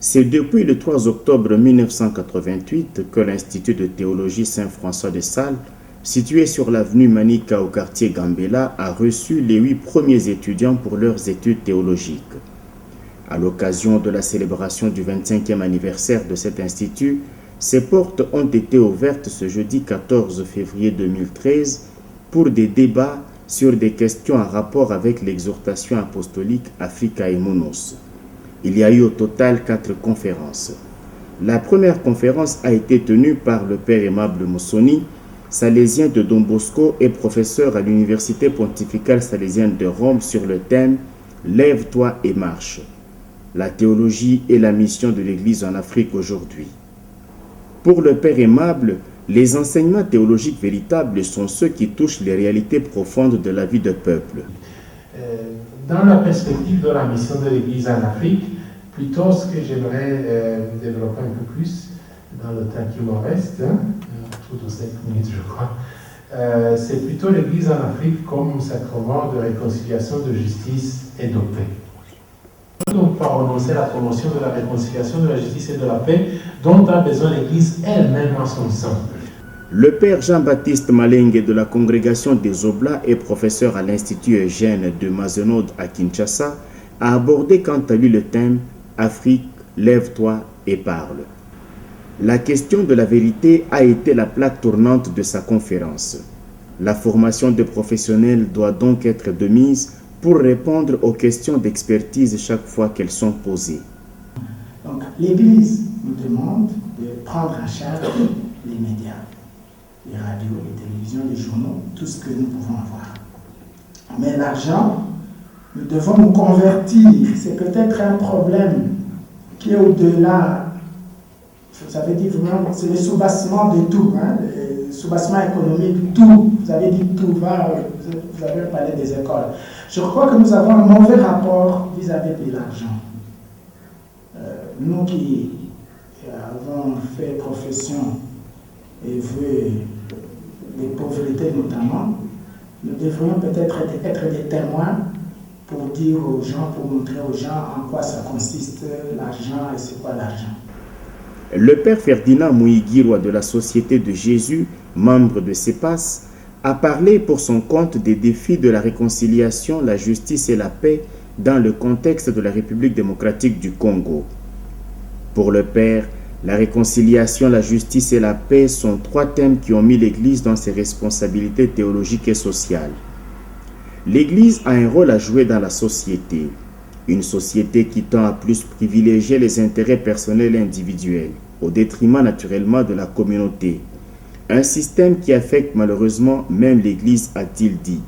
C'est depuis le 3 octobre 1988 que l'Institut de théologie Saint-François de Sales, situé sur l'avenue Manika au quartier Gambela, a reçu les 8 premiers étudiants pour leurs études théologiques. À l'occasion de la célébration du 25e anniversaire de cet institut, ses portes ont été ouvertes ce jeudi 14 février 2013 pour des débats sur des questions en rapport avec l'exhortation apostolique Africae Munus. Il y a eu au total 4 conférences. La première conférence a été tenue par le père Aimable Moussoni, salésien de Don Bosco et professeur à l'Université pontificale salésienne de Rome sur le thème « Lève-toi et marche ». La théologie et la mission de l'Église en Afrique aujourd'hui. Pour le père Aimable, les enseignements théologiques véritables sont ceux qui touchent les réalités profondes de la vie de peuple. Dans la perspective de la mission de l'Église en Afrique, plutôt ce que j'aimerais développer un peu plus dans le temps qui me reste, autour de 5 minutes je crois, c'est plutôt l'Église en Afrique comme sacrement de réconciliation, de justice et de paix. Donc par renoncer la promotion de la réconciliation, de la justice et de la paix dont a besoin l'Église elle-même en son sein. Le père Jean-Baptiste Malenge de la congrégation des Oblats et professeur à l'Institut Eugène de Mazenod à Kinshasa a abordé quant à lui le thème « Afrique, lève-toi et parle ». La question de la vérité a été la plaque tournante de sa conférence. La formation des professionnels doit donc être de mise pour répondre aux questions d'expertise chaque fois qu'elles sont posées. Donc l'Église nous demande de prendre en charge les médias, les radios, les télévisions, les journaux, tout ce que nous pouvons avoir. Mais l'argent, nous devons nous convertir. C'est peut-être un problème qui est au-delà. Vous avez dit vraiment, c'est le soubassement de tout, le soubassement économique, tout. Vous avez dit tout va, vous avez parlé des écoles. Je crois que nous avons un mauvais rapport vis-à-vis de l'argent. Nous qui avons fait profession et vu les pauvretés notamment, nous devrions peut-être être des témoins pour dire aux gens, pour montrer aux gens en quoi ça consiste l'argent et c'est quoi l'argent. Le père Ferdinand Mouigirwa de la Société de Jésus, membre de CEPAS, a parlé pour son compte des défis de la réconciliation, la justice et la paix dans le contexte de la République démocratique du Congo. Pour le père, la réconciliation, la justice et la paix sont 3 thèmes qui ont mis l'Église dans ses responsabilités théologiques et sociales. L'Église a un rôle à jouer dans la société, une société qui tend à plus privilégier les intérêts personnels et individuels, au détriment naturellement de la communauté. Un système qui affecte malheureusement même l'Église, a-t-il dit.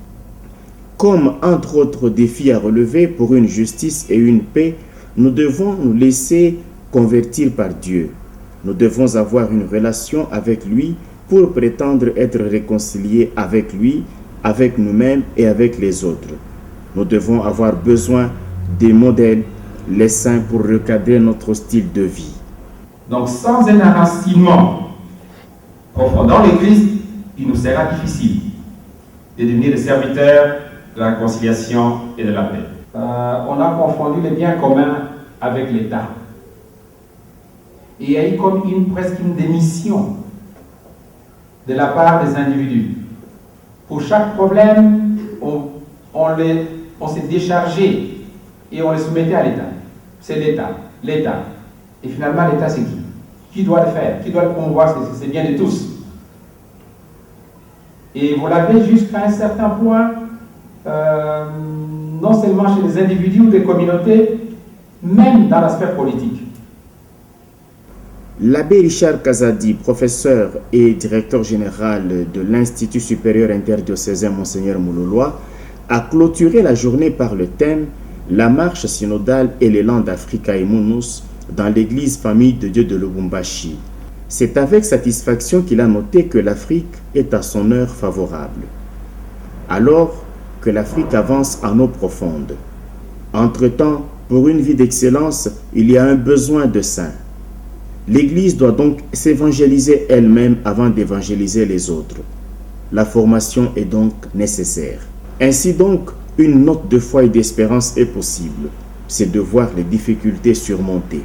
Comme entre autres défis à relever pour une justice et une paix, nous devons nous laisser convertir par Dieu. Nous devons avoir une relation avec lui pour prétendre être réconciliés avec lui, avec nous-mêmes et avec les autres. Nous devons avoir besoin des modèles, les saints pour recadrer notre style de vie. Donc sans un enracinement profond dans l'Église, il nous sera difficile de devenir des serviteurs de la réconciliation et de la paix. On a confondu les biens communs avec l'État. Et il y a eu comme presque une démission de la part des individus. Pour chaque problème, on s'est déchargé et on les soumettait à l'État. C'est l'État, l'État. Et finalement, l'État, c'est qui? Qui doit le faire? Qui doit le promouvoir? C'est bien de tous. Et vous l'avez jusqu'à un certain point, non seulement chez les individus ou les communautés, même dans l'aspect politique. L'abbé Richard Kazadi, professeur et directeur général de l'Institut supérieur interdiocésain Monseigneur Mouloloa, a clôturé la journée par le thème « La marche synodale et l'élan d'Africae Munus » dans l'église Famille de Dieu de Lubumbashi. C'est avec satisfaction qu'il a noté que l'Afrique est à son heure favorable. Alors que l'Afrique avance en eau profonde. Entre-temps, pour une vie d'excellence, il y a un besoin de saints. L'Église doit donc s'évangéliser elle-même avant d'évangéliser les autres. La formation est donc nécessaire. Ainsi donc, une note de foi et d'espérance est possible. C'est de voir les difficultés surmontées.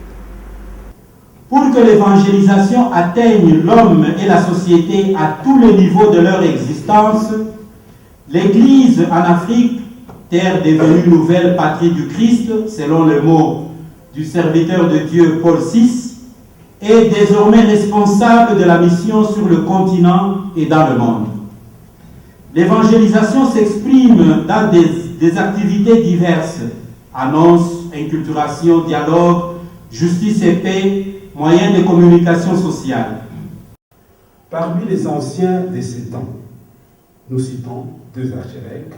Pour que l'évangélisation atteigne l'homme et la société à tous les niveaux de leur existence, l'Église en Afrique, terre devenue nouvelle patrie du Christ, selon les mots du serviteur de Dieu Paul VI, est désormais responsable de la mission sur le continent et dans le monde. L'évangélisation s'exprime dans des activités diverses, annonces, inculturation, dialogue, justice et paix, moyens de communication sociale. Parmi les anciens de ces temps, nous citons deux archevêques,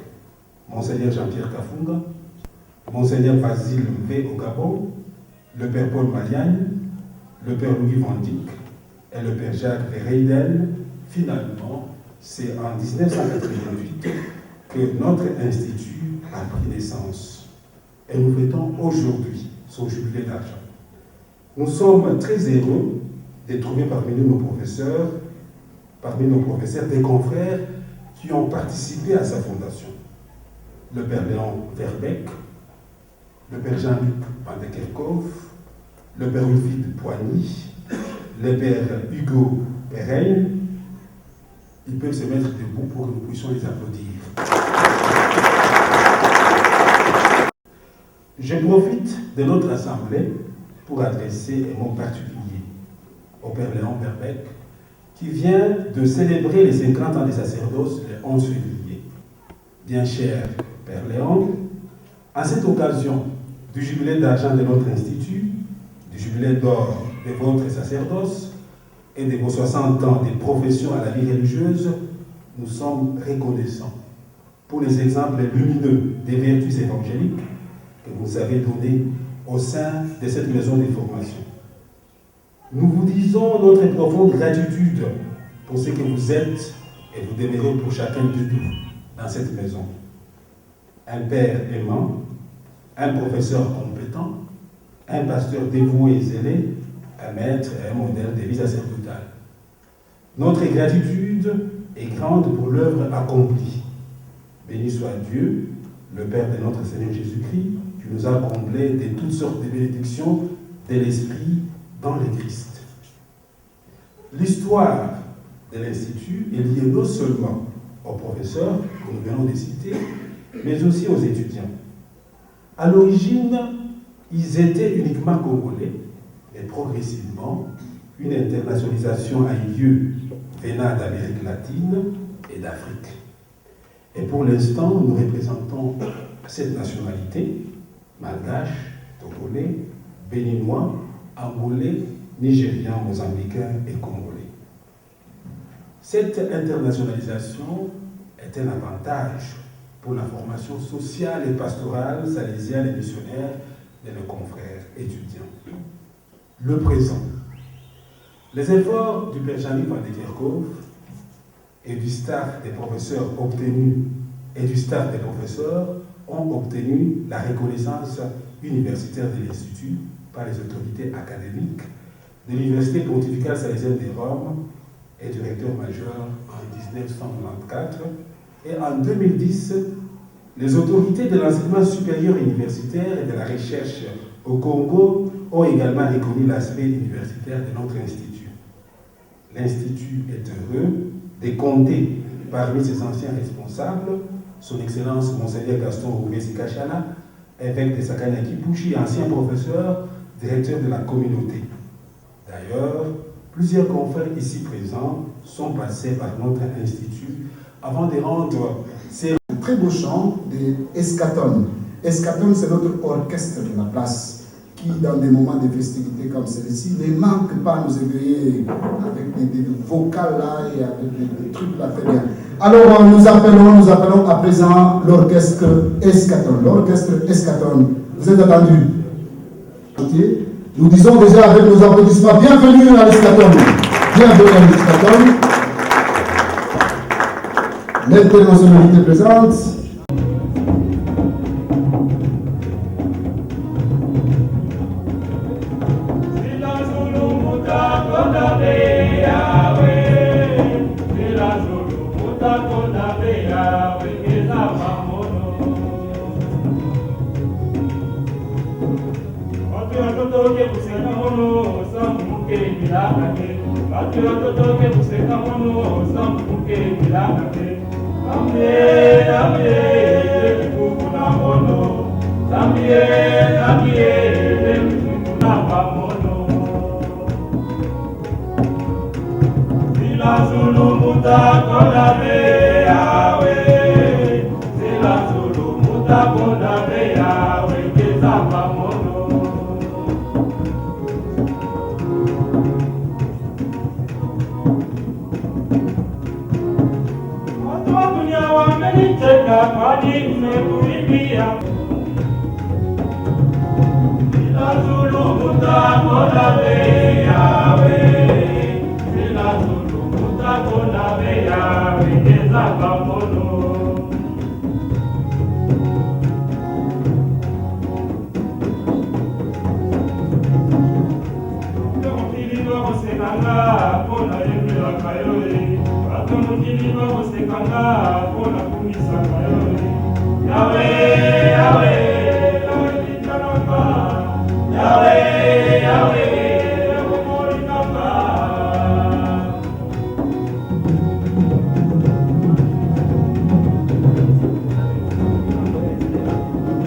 Monseigneur Jean-Pierre Kafunga, Monseigneur Basile V. au Gabon, le Père Paul Maliagne, le Père Louis Vandic et le Père Jacques Verheiden. Finalement, c'est en 1988 que notre institut a pris naissance. Et nous fêtons aujourd'hui son jubilé d'argent. Nous sommes très heureux de trouver parmi nous nos professeurs, des confrères qui ont participé à sa fondation. Le Père Léon Verbeek, le Père Jean-Luc Van de Kerkhove, le Père Wilfried Poigny, le Père Hugo Perrin. Ils peuvent se mettre debout pour que nous puissions les applaudir. Je profite de notre assemblée pour adresser un mot particulier au Père Léon Verbeek, qui vient de célébrer les 50 ans de sacerdoce le 11 février. Bien cher Père Léon, à cette occasion du jubilé d'argent de notre institut, du jubilé d'or de votre sacerdoce et de vos 60 ans de profession à la vie religieuse, nous sommes reconnaissants pour les exemples lumineux des vertus évangéliques que vous avez donnés au sein de cette maison de formation. Nous vous disons notre profonde gratitude pour ce que vous êtes et vous demeurez pour chacun de nous dans cette maison. Un père aimant, un professeur compétent, un pasteur dévoué et zélé, un maître et un modèle de vie sacerdotale. Notre gratitude est grande pour l'œuvre accomplie. Béni soit Dieu, le Père de notre Seigneur Jésus-Christ, qui nous a comblés de toutes sortes de bénédictions de l'Esprit dans le Christ. L'histoire de l'Institut est liée non seulement aux professeurs, que nous venons de citer, mais aussi aux étudiants. À l'origine, ils étaient uniquement congolais, mais progressivement, une internationalisation a eu lieu venant d'Amérique latine et d'Afrique. Et pour l'instant, nous représentons cette nationalité, malgache, togolais, béninois, angolais, nigériens, mozambicains et congolais. Cette internationalisation est un avantage pour la formation sociale et pastorale salésienne et missionnaire de nos confrères étudiants. Le présent. Les efforts du Père Jean-Luc Van de Kerkhove et du staff des professeurs ont obtenu la reconnaissance universitaire de l'Institut par les autorités académiques de l'Université pontificale salésienne de Rome et du recteur majeur en 1994. Et en 2010, les autorités de l'enseignement supérieur universitaire et de la recherche au Congo ont également reconnu l'aspect universitaire de notre institut. L'Institut est heureux de compter parmi ses anciens responsables son Excellence Monseigneur Gaston Rouvé-Sikachana, évêque de Sakanya-Kipushi, ancien professeur, directeur de la communauté. D'ailleurs, plusieurs confrères ici présents sont passés par notre institut avant de rendre ces... Un très beau chant de Eschaton. Eschaton, c'est notre orchestre de la place qui, dans des moments de festivité comme celui-ci, ne manque pas à nous éveiller avec des vocales là et avec des trucs là très bien. Alors nous appelons à présent l'orchestre Eschaton. L'orchestre Eschaton, vous êtes attendus. Nous disons déjà avec nos applaudissements, bienvenue à l'Eschaton. Bienvenue à l'Eschaton. L'internationalité présente. Oke, mono sambuke milakake batwe batotoke kuseka mono sambuke milakake amye kukuna mono amye kukuna mono Sila Zulu mutakona be yawe Sila Zulu mutakona be yawe Kezapa mono Watu wa dunia wamenicheka kwani nimekuibia Sila Zulu mutakona be yawe Sila Zulu mutakona be yawe Kezapa mono Sekanga pona yembela kayole atomukili babo sekanga pona kumisa kayole Yawe Yawe litanamba Yawe Yawe morinamba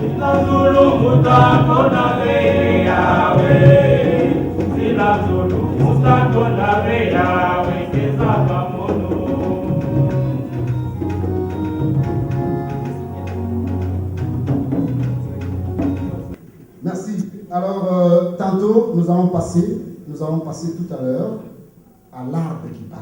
Ilazulu mutakona be Yawe Ilazulu mutakona be Yawe Kezapa mono Merci. Alors, tantôt, nous allons passer tout à l'heure à l'arbre qui parle.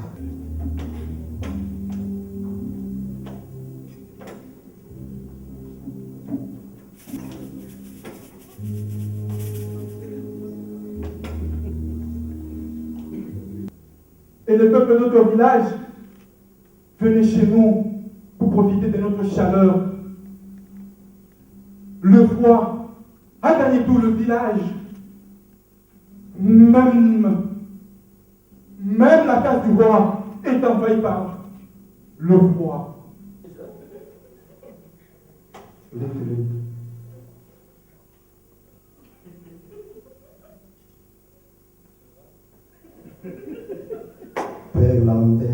Et le peuple de notre village, venez chez nous pour profiter de notre chaleur. Le froid a gagné tout le village. Même la case du roi est envahie par le froid. Père Lambert.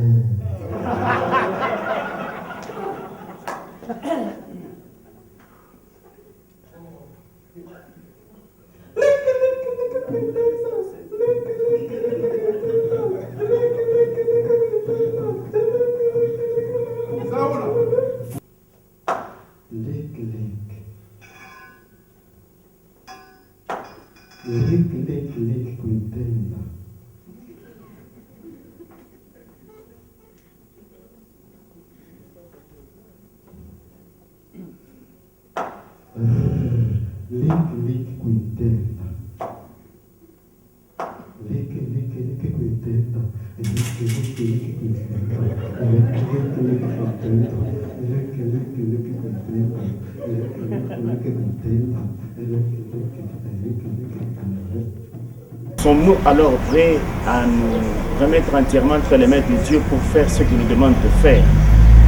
Sommes-nous alors prêts à nous remettre entièrement entre les mains de Dieu pour faire ce qu'il nous demande de faire?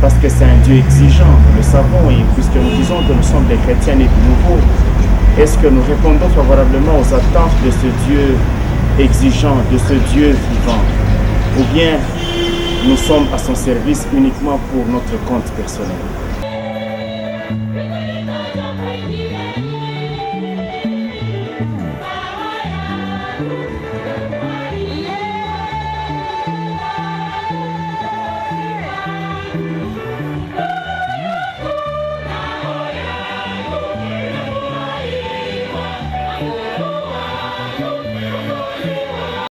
Parce que c'est un Dieu exigeant, nous le savons, et puisque nous disons que nous sommes des chrétiens nés de nouveau, est-ce que nous répondons favorablement aux attentes de ce Dieu exigeant, de ce Dieu vivant? Ou bien nous sommes à son service uniquement pour notre compte personnel?